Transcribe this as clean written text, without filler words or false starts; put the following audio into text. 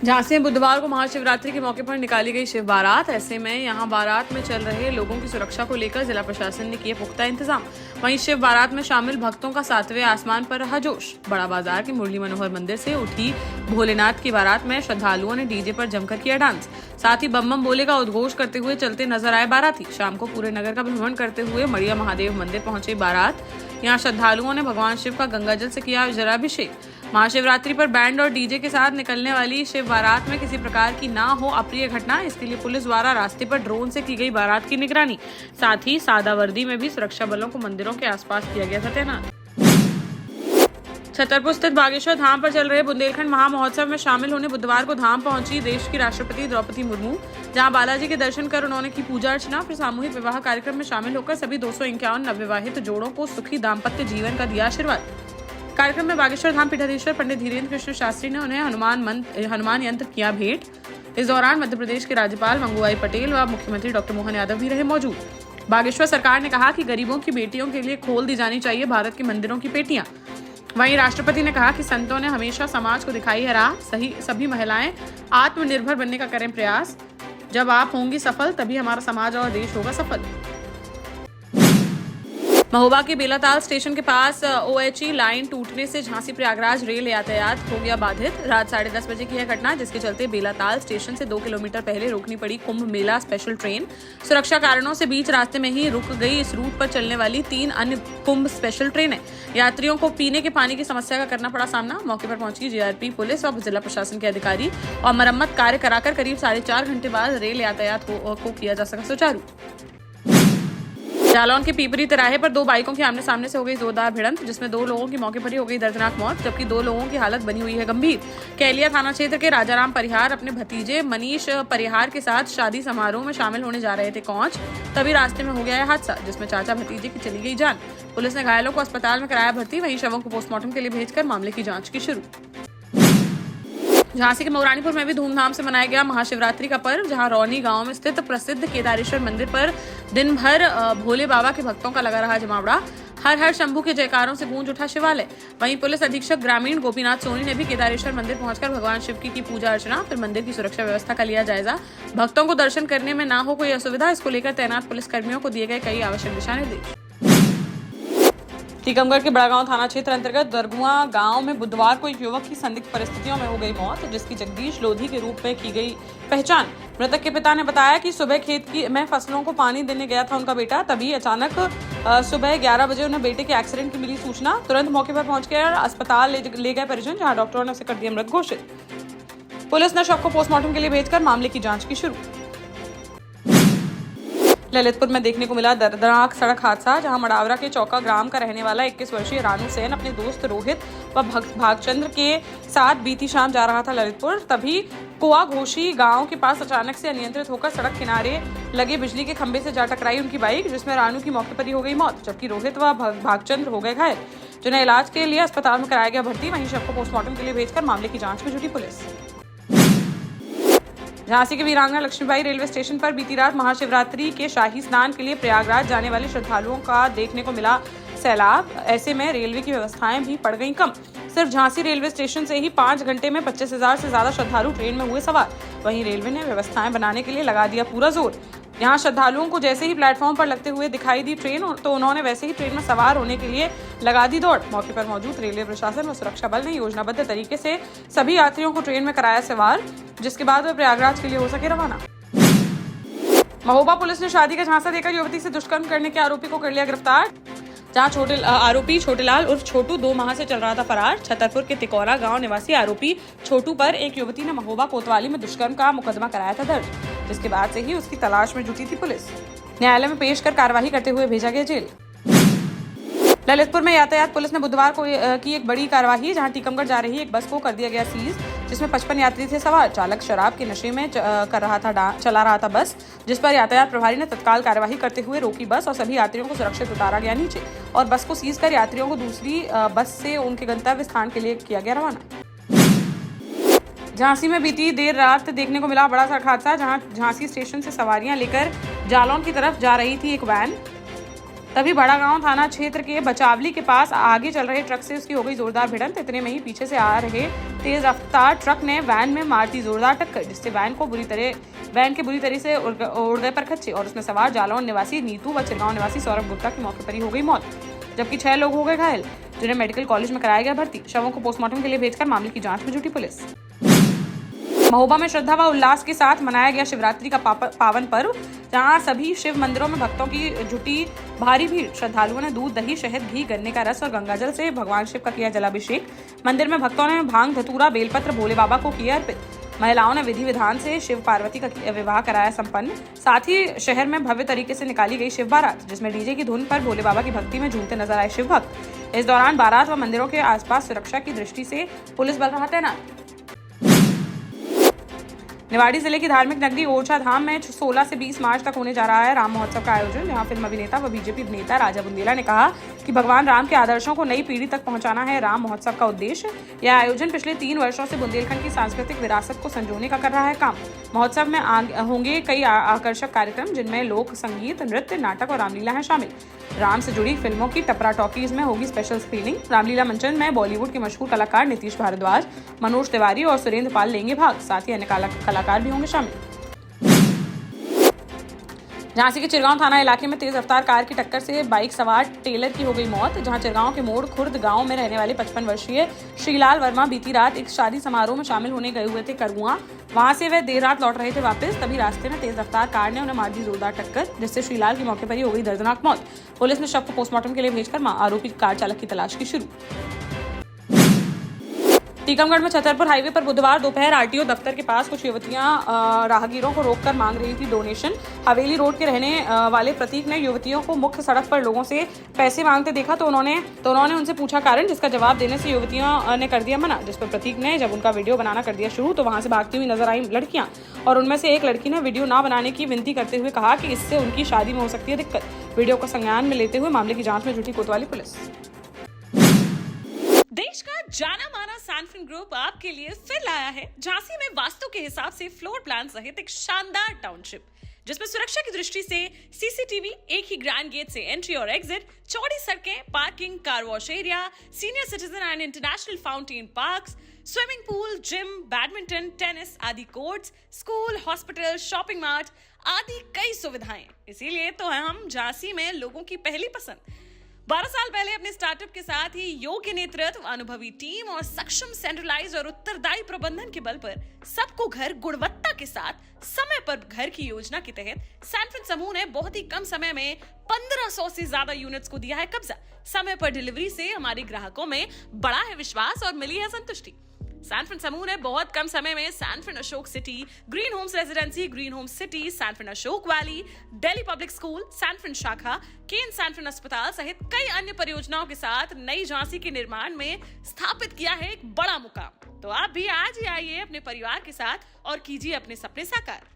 झांसी में बुधवार को महाशिवरात्रि के मौके पर निकाली गई शिव बारात। ऐसे में यहां बारात में चल रहे लोगों की सुरक्षा को लेकर जिला प्रशासन ने किए पुख्ता इंतजाम। वहीं शिव बारात में शामिल भक्तों का 7वें आसमान पर रहा जोश। बड़ा बाजार के मुरली मनोहर मंदिर से उठी भोलेनाथ की बारात में श्रद्धालुओं ने डीजे पर जमकर किया डांस। साथ ही बम बम बोले का उद्घोष करते हुए चलते नजर आए बाराती। शाम को पूरे नगर का भ्रमण करते हुए मड़िया महादेव मंदिर पहुंची बारात। यहाँ श्रद्धालुओं ने भगवान शिव का गंगाजल से किया जलाभिषेक। महाशिवरात्रि पर बैंड और डीजे के साथ निकलने वाली शिव बारात में किसी प्रकार की ना हो अप्रिय घटना, इसके लिए पुलिस द्वारा रास्ते पर ड्रोन से की गई बारात की निगरानी। साथ ही सादा वर्दी में भी सुरक्षा बलों को मंदिरों के आसपास किया गया था तैनात। छतरपुर स्थित बागेश्वर धाम पर चल रहे बुंदेलखंड महामहोत्सव में शामिल होने बुधवार को धाम पहुंची देश की राष्ट्रपति द्रौपदी मुर्मू। जहां बालाजी के दर्शन कर उन्होंने की पूजा अर्चना। फिर सामूहिक विवाह कार्यक्रम में शामिल होकर सभी 251 नवविवाहित जोड़ों को सुखी दाम्पत्य जीवन का दिया आशीर्वाद। कार्यक्रम में बागेश्वर धाम पीठाधीश्वर पंडित धीरेन्द्र कृष्ण शास्त्री ने उन्हें हनुमान यंत्र किया भेंट। इस दौरान मध्य प्रदेश के राज्यपाल मंगूभाई पटेल व मुख्यमंत्री डॉक्टर मोहन यादव भी रहे मौजूद। बागेश्वर सरकार ने कहा कि गरीबों की बेटियों के लिए खोल दी जानी चाहिए भारत के मंदिरों की पेटियां। वहीं राष्ट्रपति ने कहा कि संतों ने हमेशा समाज को दिखाई है राह। सभी महिलाएं आत्मनिर्भर बनने का करें प्रयास। जब आप होंगी सफल तभी हमारा समाज और देश होगा सफल। महोबा के बेलाताल स्टेशन के पास OHE लाइन टूटने से झांसी प्रयागराज रेल यातायात हो गया बाधित। रात 10:30 बजे की यह घटना, जिसके चलते बेलाताल स्टेशन से 2 किलोमीटर पहले रोकनी पड़ी कुंभ मेला स्पेशल ट्रेन। सुरक्षा कारणों से बीच रास्ते में ही रुक गई इस रूट पर चलने वाली 3 अन्य कुंभ स्पेशल ट्रेनें। यात्रियों को पीने के पानी की समस्या का करना पड़ा सामना। मौके पर पहुंची GRP पुलिस और जिला प्रशासन के अधिकारी और मरम्मत कार्य कराकर करीब 4.5 घंटे बाद रेल यातायात को किया जा सका सुचारू। जालौन के पीपरी तिराहे पर 2 बाइकों की आमने सामने से हो गई जोरदार भिड़ंत, जिसमें 2 लोगों की मौके पर ही हो गई दर्दनाक मौत, जबकि 2 लोगों की हालत बनी हुई है गंभीर। कैलिया थाना क्षेत्र के राजाराम परिहार अपने भतीजे मनीष परिहार के साथ शादी समारोह में शामिल होने जा रहे थे पहुंच, तभी रास्ते में हो गया है हादसा, जिसमें चाचा भतीजे की चली गई जान। पुलिस ने घायलों को अस्पताल में कराया भर्ती। वहीं शवों को पोस्टमार्टम के लिए भेजकर मामले की जाँच की शुरू। झांसी के मऊरानीपुर में भी धूमधाम से मनाया गया महाशिवरात्रि का पर्व, जहां रौनी गांव में स्थित प्रसिद्ध केदारेश्वर मंदिर पर दिन भर भोले बाबा के भक्तों का लगा रहा जमावड़ा। हर हर शंभू के जयकारों से गूंज उठा शिवालय। वहीं पुलिस अधीक्षक ग्रामीण गोपीनाथ सोनी ने भी केदारेश्वर मंदिर पहुंचकर भगवान शिव की पूजा अर्चना। फिर मंदिर की सुरक्षा व्यवस्था का लिया जायजा। भक्तों को दर्शन करने में ना हो कोई असुविधा, इसको लेकर तैनात पुलिस कर्मियों को दिए गए कई आवश्यक दिशा निर्देश। टीकमगढ़ के बड़ागांव थाना क्षेत्र अंतर्गत दरगुआ गांव में बुधवार को एक युवक की संदिग्ध परिस्थितियों में हो गई मौत, जिसकी जगदीश लोधी के रूप में की गई पहचान। मृतक के पिता ने बताया कि सुबह खेत में फसलों को पानी देने गया था उनका बेटा, तभी अचानक सुबह 11 बजे उन्हें बेटे के एक्सीडेंट की मिली सूचना। तुरंत मौके पर पहुंचकर अस्पताल ले गए परिजन, जहां डॉक्टरों ने उसे कर दिया मृत घोषित। पुलिस ने शव को पोस्टमार्टम के लिए भेजकर मामले की जाँच की शुरू। ललितपुर में देखने को मिला दर्दनाक सड़क हादसा, जहां मडावरा के चौका ग्राम का रहने वाला 21 वर्षीय रानू सेन अपने दोस्त रोहित व भागचंद्र के साथ बीती शाम जा रहा था ललितपुर। तभी कुआ घोशी गांव के पास अचानक से अनियंत्रित होकर सड़क किनारे लगे बिजली के खंभे से जा टकराई उनकी बाइक, जिसमें रानू की मौके पर ही हो गई मौत, जबकि रोहित व भागचंद्र हो गए घायल, जिन्हें इलाज के लिए अस्पताल में कराया गया भर्ती। वहीं शव को पोस्टमार्टम के लिए भेजकर मामले की जाँच में जुटी पुलिस। झांसी के वीरांगना लक्ष्मीबाई रेलवे स्टेशन पर बीती रात महाशिवरात्रि के शाही स्नान के लिए प्रयागराज जाने वाले श्रद्धालुओं का देखने को मिला सैलाब। ऐसे में रेलवे की व्यवस्थाएं भी पड़ गईं कम। सिर्फ झांसी रेलवे स्टेशन से ही 5 घंटे में 25,000 से ज्यादा श्रद्धालु ट्रेन में हुए सवार। वहीं रेलवे ने व्यवस्थाएं बनाने के लिए लगा दिया पूरा जोर। यहाँ श्रद्धालुओं को जैसे ही प्लेटफॉर्म पर लगते हुए दिखाई दी ट्रेन, तो उन्होंने वैसे ही ट्रेन में सवार होने के लिए लगा दी दौड़। मौके पर मौजूद रेलवे प्रशासन व सुरक्षा बल ने योजनाबद्ध तरीके से सभी यात्रियों को ट्रेन में कराया सवार, जिसके बाद वे प्रयागराज के लिए हो सके रवाना। महोबा पुलिस ने शादी का झांसा देकर युवती से दुष्कर्म करने के आरोपी को कर लिया गिरफ्तार, जहां आरोपी छोटेलाल उर्फ छोटू 2 माह से चल रहा था फरार। छतरपुर के तिकोरा गांव निवासी आरोपी छोटू पर एक युवती ने महोबा कोतवाली में दुष्कर्म का मुकदमा कराया था दर्ज, जिसके बाद से ही उसकी तलाश में जुटी थी पुलिस। न्यायालय में पेश कर कार्यवाही करते हुए भेजा गया जेल। ललितपुर में यातायात पुलिस ने बुधवार को की एक बड़ी कार्यवाही, जहां टीकमगढ़ जा रही एक बस को कर दिया गया सीज, जिसमें 55 यात्री थे सवार। चालक शराब के नशे में चला रहा था बस, जिस पर यातायात प्रभारी ने तत्काल कार्यवाही करते हुए रोकी बस और सभी यात्रियों को सुरक्षित उतारा गया नीचे और बस को सीज कर यात्रियों को दूसरी बस से उनके गंतव्य स्थान के लिए किया गया रवाना। झांसी में बीती देर रात देखने को मिला बड़ा सड़क हादसा, जहां झांसी स्टेशन से सवारियां लेकर जालौन की तरफ जा रही थी एक वैन। तभी बड़ागांव थाना क्षेत्र के बचावली के पास आगे चल रहे ट्रक से उसकी हो गई जोरदार भिड़ंत। इतने में ही पीछे से आ रहे तेज रफ्तार ट्रक ने वैन में मार दी जोरदार टक्कर, जिससे वैन के बुरी तरह से उड़ गए परखच्चे और उसमें सवार जालौन निवासी नीतू व चिरगांव निवासी सौरभ गुप्ता की मौके पर ही हो गई मौत, जबकि 6 लोग हो गए घायल, जिन्हें मेडिकल कॉलेज में कराया गया भर्ती। शवों को पोस्टमार्टम के लिए भेजकर मामले की जांच में जुटी पुलिस। महोबा में श्रद्धा व उल्लास के साथ मनाया गया शिवरात्रि का पावन पर्व, जहां सभी शिव मंदिरों में भक्तों की जुटी भारी भीड़। श्रद्धालुओं ने दूध, दही, शहद, घी, गन्ने का रस और गंगाजल से भगवान शिव का किया जलाभिषेक। मंदिर में भक्तों ने भांग, धतूरा, बेलपत्र भोले बाबा को किया अर्पित। महिलाओं ने विधि विधान से शिव पार्वती का विवाह कराया संपन्न। साथ ही शहर में भव्य तरीके से निकाली गई शिव बारात, जिसमें डीजे की धुन पर भोले बाबा की भक्ति में झूमते नजर आए शिव भक्त। इस दौरान बारात व मंदिरों के आसपास सुरक्षा की दृष्टि से पुलिस बल रहा तैनात। निवाड़ी जिले की धार्मिक नगरी ओरछा धाम में 16 से 20 मार्च तक होने जा रहा है राम महोत्सव का आयोजन, जहां फिल्म अभिनेता व बीजेपी नेता राजा बुंदेला ने कहा कि भगवान राम के आदर्शों को नई पीढ़ी तक पहुंचाना है राम महोत्सव का उद्देश्य। यह आयोजन पिछले 3 वर्षों से बुंदेलखंड की सांस्कृतिक विरासत को संजोने का कर रहा है काम। महोत्सव में होंगे कई आकर्षक कार्यक्रम, जिनमें लोक संगीत, नृत्य, नाटक और रामलीला है शामिल। राम से जुड़ी फिल्मों की टपरा टॉकीज में होगी स्पेशल स्क्रीनिंग। रामलीला मंचन में बॉलीवुड के मशहूर कलाकार नीतीश भारद्वाज, मनोज तिवारी और सुरेंद्र पाल लेंगे भाग। साथ ही अन्य कलाकार भी होंगे शामिल। झांसी के चिरगांव थाना इलाके में तेज रफ्तार कार की टक्कर से बाइक सवार टेलर की हो गई मौत, जहां चिरगांव के मोड़ खुर्द गांव में रहने वाले 55 वर्षीय श्रीलाल वर्मा बीती रात एक शादी समारोह में शामिल होने गए हुए थे करुआ। वहां से वे देर रात लौट रहे थे वापस, तभी रास्ते में तेज रफ्तार कार ने उन्हें मार दी जोरदार टक्कर, जिससे श्रीलाल की मौके पर ही हो गई दर्दनाक मौत। पुलिस ने शव को पोस्टमार्टम के लिए भेजकर आरोपी कार चालक की तलाश की शुरू। टीकमगढ़ में छतरपुर हाईवे पर बुधवार दोपहर आरटीओ दफ्तर के पास कुछ युवतियां राहगीरों को रोककर मांग रही थी डोनेशन। हवेली रोड के रहने वाले प्रतीक ने युवतियों को मुख्य सड़क पर लोगों से पैसे मांगते देखा तो उन्होंने उनसे पूछा कारण, जिसका जवाब देने से युवतियों ने कर दिया मना, जिस पर प्रतीक ने जब उनका वीडियो बनाना कर दिया शुरू तो वहां से भागती हुई नजर आई लड़कियां, और उनमें से एक लड़की ने वीडियो ना बनाने की विनती करते हुए कहा कि इससे उनकी शादी में हो सकती है दिक्कत। वीडियो को संज्ञान में लेते हुए मामले की जांच में जुटी कोतवाली पुलिस। देश का जाना माना सैनफिन ग्रुप आपके लिए फिर लाया है झांसी में वास्तु के हिसाब से फ्लोर प्लान सहित एक शानदार टाउनशिप, जिसमें सुरक्षा की दृष्टि से सीसीटीवी, एक ही ग्रैंड गेट से एंट्री और एग्जिट, चौड़ी सड़कें, parking, car wash area, senior citizen and international fountain parks, swimming pool, gym, badminton, tennis आदि courts, school, hospital, shopping mart आदि कई सुविधाएं। इसीलिए तो हम झांसी में लोगों की पहली पसंद। 12 साल पहले अपने स्टार्टअप के साथ ही योग्य नेतृत्व, अनुभवी टीम और सक्षम सेंट्रलाइज और उत्तरदायी प्रबंधन के बल पर सबको घर गुणवत्ता के साथ समय पर घर की योजना के तहत सैनफिन समूह ने बहुत ही कम समय में 1500 से ज्यादा यूनिट्स को दिया है कब्जा। समय पर डिलीवरी से हमारे ग्राहकों में बड़ा है विश्वास और मिली है संतुष्टि। सैनफिन समूह ने बहुत कम समय में Sanfin Ashok city, green homes residency, green homes city, Sanfin Ashok valley, Delhi public school, Sanfin शाखा, केन सैनफिन अस्पताल सहित कई अन्य परियोजनाओं के साथ नई झांसी के निर्माण में स्थापित किया है एक बड़ा मुकाम। तो आप भी आज ही आइए अपने परिवार के साथ और कीजिए अपने सपने साकार।